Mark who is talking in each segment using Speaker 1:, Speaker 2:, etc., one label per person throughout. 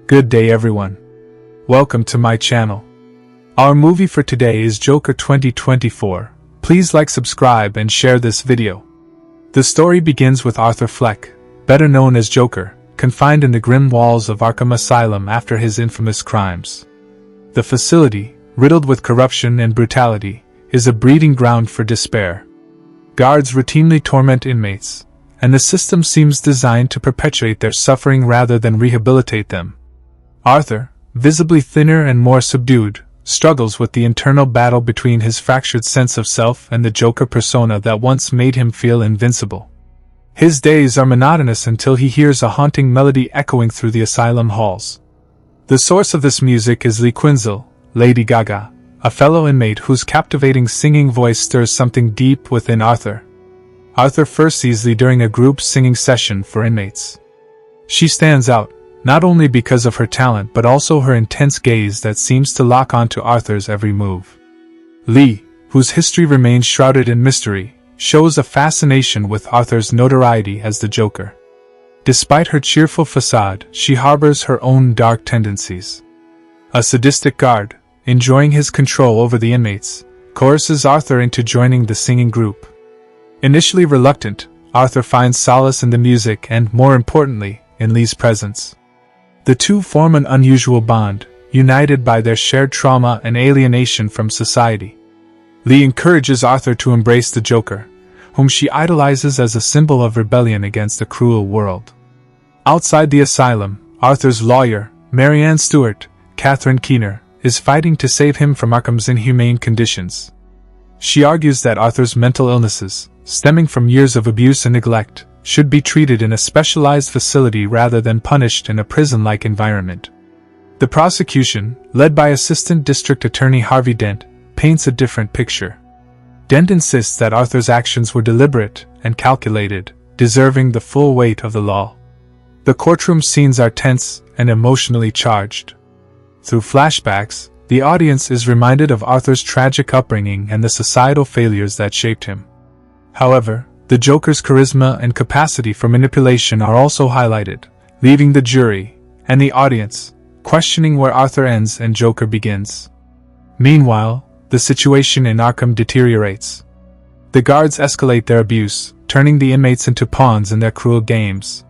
Speaker 1: Good day everyone. Welcome to my channel. Our movie for today is Joker 2024. Please like, subscribe and share this video. The story begins with Arthur Fleck, better known as Joker, confined in the grim walls of Arkham Asylum after his infamous crimes. The facility, riddled with corruption and brutality, is a breeding ground for despair. Guards routinely torment inmates, and the system seems designed to perpetuate their suffering rather than rehabilitate them. Arthur, visibly thinner and more subdued, struggles with the internal battle between his fractured sense of self and the Joker persona that once made him feel invincible. His days are monotonous until he hears a haunting melody echoing through the asylum halls. The source of this music is Lee Quinzel, Lady Gaga, a fellow inmate whose captivating singing voice stirs something deep within Arthur. Arthur first sees Lee during a group singing session for inmates. She stands out, not only because of her talent but also her intense gaze that seems to lock onto Arthur's every move. Lee, whose history remains shrouded in mystery, shows a fascination with Arthur's notoriety as the Joker. Despite her cheerful facade, she harbors her own dark tendencies. A sadistic guard, enjoying his control over the inmates, coerces Arthur into joining the singing group. Initially reluctant, Arthur finds solace in the music and, more importantly, in Lee's presence. The two form an unusual bond, united by their shared trauma and alienation from society. Lee encourages Arthur to embrace the Joker, whom she idolizes as a symbol of rebellion against a cruel world. Outside the asylum, Arthur's lawyer, Marianne Stewart, Catherine Keener, is fighting to save him from Arkham's inhumane conditions. She argues that Arthur's mental illnesses, stemming from years of abuse and neglect, should be treated in a specialized facility rather than punished in a prison-like environment. The prosecution, led by Assistant District Attorney Harvey Dent, paints a different picture. Dent insists that Arthur's actions were deliberate and calculated, deserving the full weight of the law. The courtroom scenes are tense and emotionally charged. Through flashbacks, the audience is reminded of Arthur's tragic upbringing and the societal failures that shaped him. However, the Joker's charisma and capacity for manipulation are also highlighted, leaving the jury, and the audience, questioning where Arthur ends and Joker begins. Meanwhile, the situation in Arkham deteriorates. The guards escalate their abuse, turning the inmates into pawns in their cruel games.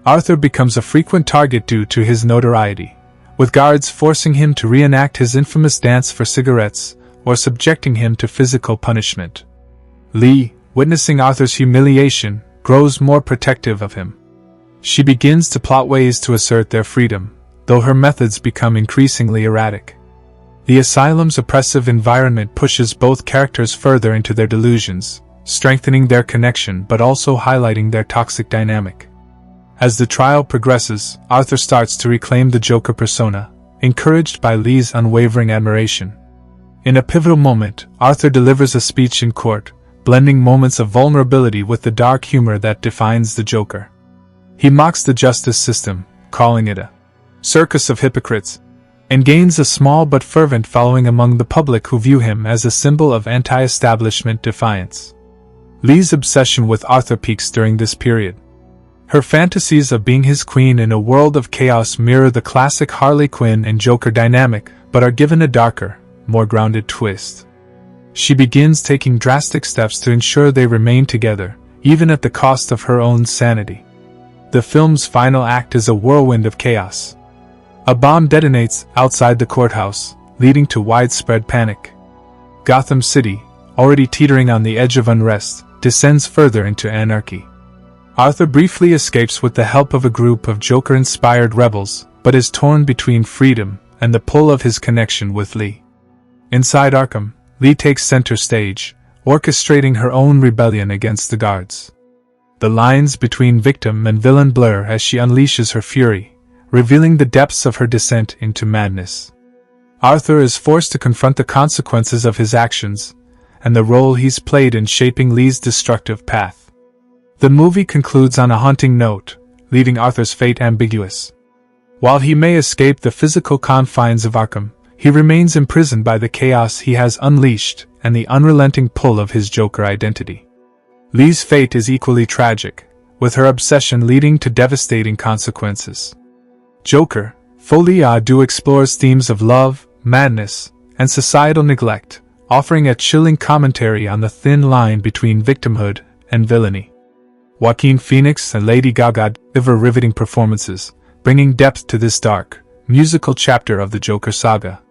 Speaker 1: Arthur becomes a frequent target due to his notoriety, with guards forcing him to reenact his infamous dance for cigarettes, or subjecting him to physical punishment. Lee, witnessing Arthur's humiliation, grows more protective of him. She begins to plot ways to assert their freedom, though her methods become increasingly erratic. The asylum's oppressive environment pushes both characters further into their delusions, strengthening their connection but also highlighting their toxic dynamic. As the trial progresses, Arthur starts to reclaim the Joker persona, encouraged by Lee's unwavering admiration. In a pivotal moment, Arthur delivers a speech in court, blending moments of vulnerability with the dark humor that defines the Joker. He mocks the justice system, calling it a circus of hypocrites, and gains a small but fervent following among the public who view him as a symbol of anti-establishment defiance. Lee's obsession with Arthur peaks during this period. Her fantasies of being his queen in a world of chaos mirror the classic Harley Quinn and Joker dynamic, but are given a darker, more grounded twist. She begins taking drastic steps to ensure they remain together, even at the cost of her own sanity. The film's final act is a whirlwind of chaos. A bomb detonates outside the courthouse, leading to widespread panic. Gotham City, already teetering on the edge of unrest, descends further into anarchy. Arthur briefly escapes with the help of a group of Joker-inspired rebels, but is torn between freedom and the pull of his connection with Lee. Inside Arkham, Lee takes center stage, orchestrating her own rebellion against the guards. The lines between victim and villain blur as she unleashes her fury, revealing the depths of her descent into madness. Arthur is forced to confront the consequences of his actions, and the role he's played in shaping Lee's destructive path. The movie concludes on a haunting note, leaving Arthur's fate ambiguous. While he may escape the physical confines of Arkham, he remains imprisoned by the chaos he has unleashed and the unrelenting pull of his Joker identity. Lee's fate is equally tragic, with her obsession leading to devastating consequences. Joker, Folie à Deux explores themes of love, madness, and societal neglect, offering a chilling commentary on the thin line between victimhood and villainy. Joaquin Phoenix and Lady Gaga deliver riveting performances, bringing depth to this dark, musical chapter of the Joker saga.